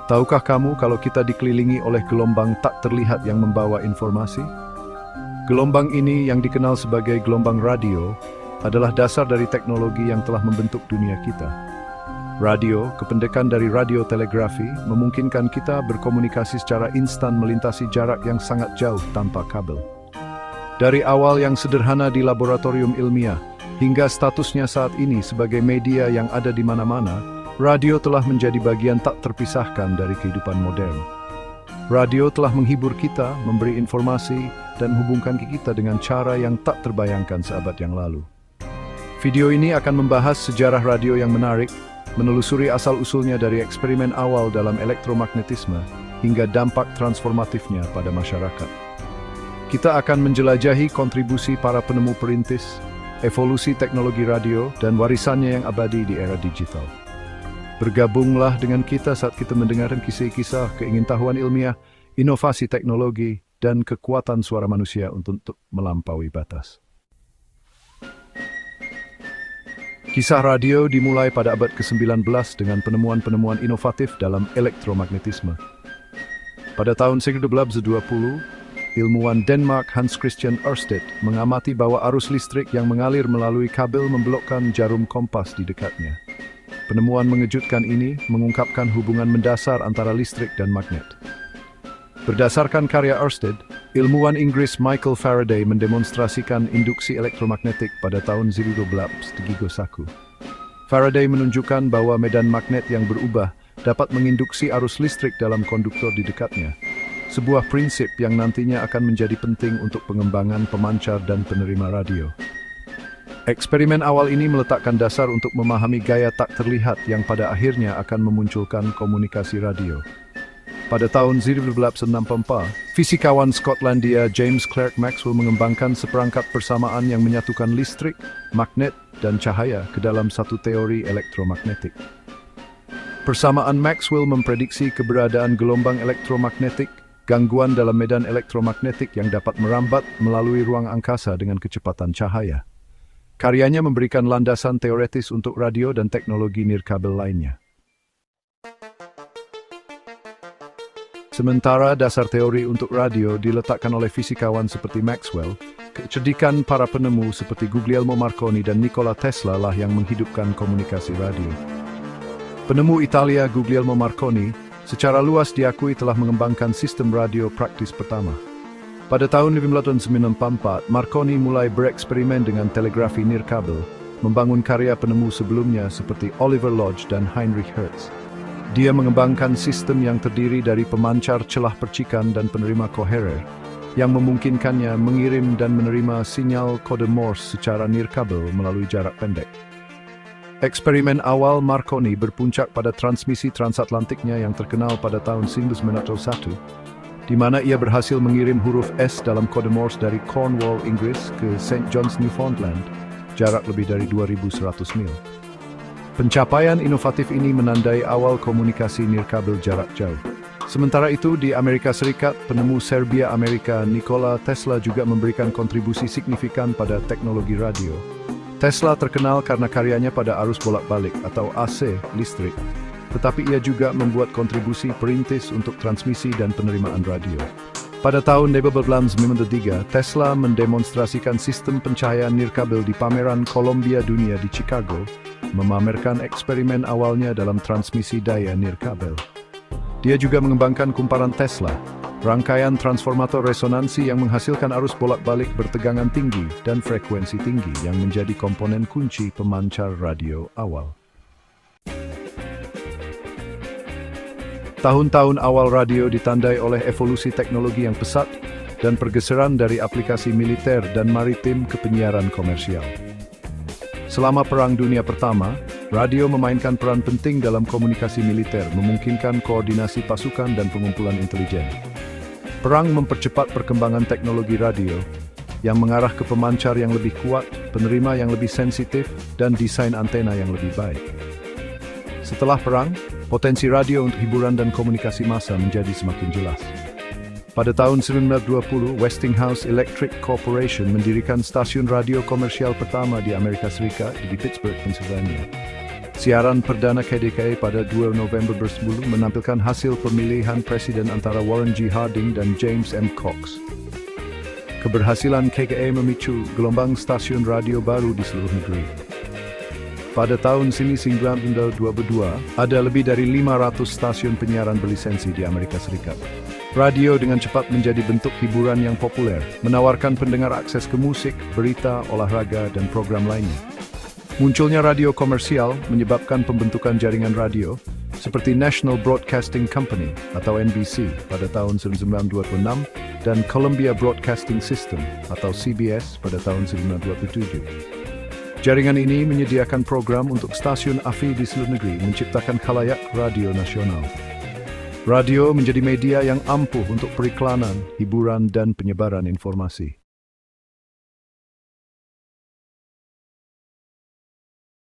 Tahukah kamu kalau kita dikelilingi oleh gelombang tak terlihat yang membawa informasi? Gelombang ini yang dikenal sebagai gelombang radio adalah dasar dari teknologi yang telah membentuk dunia kita. Radio, kependekan dari radiotelegrafi, memungkinkan kita berkomunikasi secara instan melintasi jarak yang sangat jauh tanpa kabel. Dari awal yang sederhana di laboratorium ilmiah, hingga statusnya saat ini sebagai media yang ada di mana-mana, radio telah menjadi bagian tak terpisahkan dari kehidupan modern. Radio telah menghibur kita, memberi informasi, dan hubungkan kita dengan cara yang tak terbayangkan seabad yang lalu. Video ini akan membahas sejarah radio yang menarik, menelusuri asal-usulnya dari eksperimen awal dalam elektromagnetisme hingga dampak transformatifnya pada masyarakat. Kita akan menjelajahi kontribusi para penemu perintis, evolusi teknologi radio, dan warisannya yang abadi di era digital. Bergabunglah dengan kita saat kita mendengarkan kisah-kisah keingintahuan ilmiah, inovasi teknologi, dan kekuatan suara manusia untuk melampaui batas. Kisah radio dimulai pada abad ke-19 dengan penemuan-penemuan inovatif dalam elektromagnetisme. Pada tahun 1920, ilmuwan Denmark Hans Christian Ørsted mengamati bahwa arus listrik yang mengalir melalui kabel membelokkan jarum kompas di dekatnya. Penemuan mengejutkan ini mengungkapkan hubungan mendasar antara listrik dan magnet. Berdasarkan karya Ørsted, ilmuwan Inggris Michael Faraday mendemonstrasikan induksi elektromagnetik pada tahun 1931. Faraday menunjukkan bahwa medan magnet yang berubah dapat menginduksi arus listrik dalam konduktor di dekatnya, sebuah prinsip yang nantinya akan menjadi penting untuk pengembangan pemancar dan penerima radio. Eksperimen awal ini meletakkan dasar untuk memahami gaya tak terlihat yang pada akhirnya akan memunculkan komunikasi radio. Pada tahun 1964, fisikawan Skotlandia James Clerk Maxwell mengembangkan seperangkat persamaan yang menyatukan listrik, magnet, dan cahaya ke dalam satu teori elektromagnetik. Persamaan Maxwell memprediksi keberadaan gelombang elektromagnetik, gangguan dalam medan elektromagnetik yang dapat merambat melalui ruang angkasa dengan kecepatan cahaya. Karyanya memberikan landasan teoretis untuk radio dan teknologi nirkabel lainnya. Sementara dasar teori untuk radio diletakkan oleh fisikawan seperti Maxwell, kecerdikan para penemu seperti Guglielmo Marconi dan Nikola Tesla lah yang menghidupkan komunikasi radio. Penemu Italia Guglielmo Marconi secara luas diakui telah mengembangkan sistem radio praktis pertama. Pada tahun 1994, Marconi mulai bereksperimen dengan telegrafi nirkabel, membangun karya penemu sebelumnya seperti Oliver Lodge dan Heinrich Hertz. Dia mengembangkan sistem yang terdiri dari pemancar celah percikan dan penerima koherer, yang memungkinkannya mengirim dan menerima sinyal kode Morse secara nirkabel melalui jarak pendek. Eksperimen awal Marconi berpuncak pada transmisi transatlantiknya yang terkenal pada tahun 1901, di mana ia berhasil mengirim huruf S dalam kode Morse dari Cornwall, Inggris ke St. John's, Newfoundland, jarak lebih dari 2.100 mil. Pencapaian inovatif ini menandai awal komunikasi nirkabel jarak jauh. Sementara itu, di Amerika Serikat, penemu Serbia Amerika Nikola Tesla juga memberikan kontribusi signifikan pada teknologi radio. Tesla terkenal karena karyanya pada arus bolak-balik atau AC listrik, tetapi ia juga membuat kontribusi perintis untuk transmisi dan penerimaan radio. Pada tahun 1993, Tesla mendemonstrasikan sistem pencahayaan nirkabel di pameran Columbia Dunia di Chicago, memamerkan eksperimen awalnya dalam transmisi daya nirkabel. Dia juga mengembangkan kumparan Tesla, rangkaian transformator resonansi yang menghasilkan arus bolak-balik bertegangan tinggi dan frekuensi tinggi yang menjadi komponen kunci pemancar radio awal. Tahun-tahun awal radio ditandai oleh evolusi teknologi yang pesat dan pergeseran dari aplikasi militer dan maritim ke penyiaran komersial. Selama Perang Dunia Pertama, radio memainkan peran penting dalam komunikasi militer, memungkinkan koordinasi pasukan dan pengumpulan intelijen. Perang mempercepat perkembangan teknologi radio yang mengarah ke pemancar yang lebih kuat, penerima yang lebih sensitif, dan desain antena yang lebih baik. Setelah perang, potensi radio untuk hiburan dan komunikasi massa menjadi semakin jelas. Pada tahun 1920, Westinghouse Electric Corporation mendirikan stasiun radio komersial pertama di Amerika Serikat di Pittsburgh, Pennsylvania. Siaran perdana KDKA pada 2 November 2010 menampilkan hasil pemilihan presiden antara Warren G. Harding dan James M. Cox. Keberhasilan KDKA memicu gelombang stasiun radio baru di seluruh negeri. Pada tahun 1922, ada lebih dari 500 stasiun penyiaran berlisensi di Amerika Serikat. Radio dengan cepat menjadi bentuk hiburan yang populer, menawarkan pendengar akses ke musik, berita, olahraga, dan program lainnya. Munculnya radio komersial menyebabkan pembentukan jaringan radio seperti National Broadcasting Company atau NBC pada tahun 1926 dan Columbia Broadcasting System atau CBS pada tahun 1927. Jaringan ini menyediakan program untuk stasiun AFI di seluruh negeri, menciptakan khalayak radio nasional. Radio menjadi media yang ampuh untuk periklanan, hiburan, dan penyebaran informasi.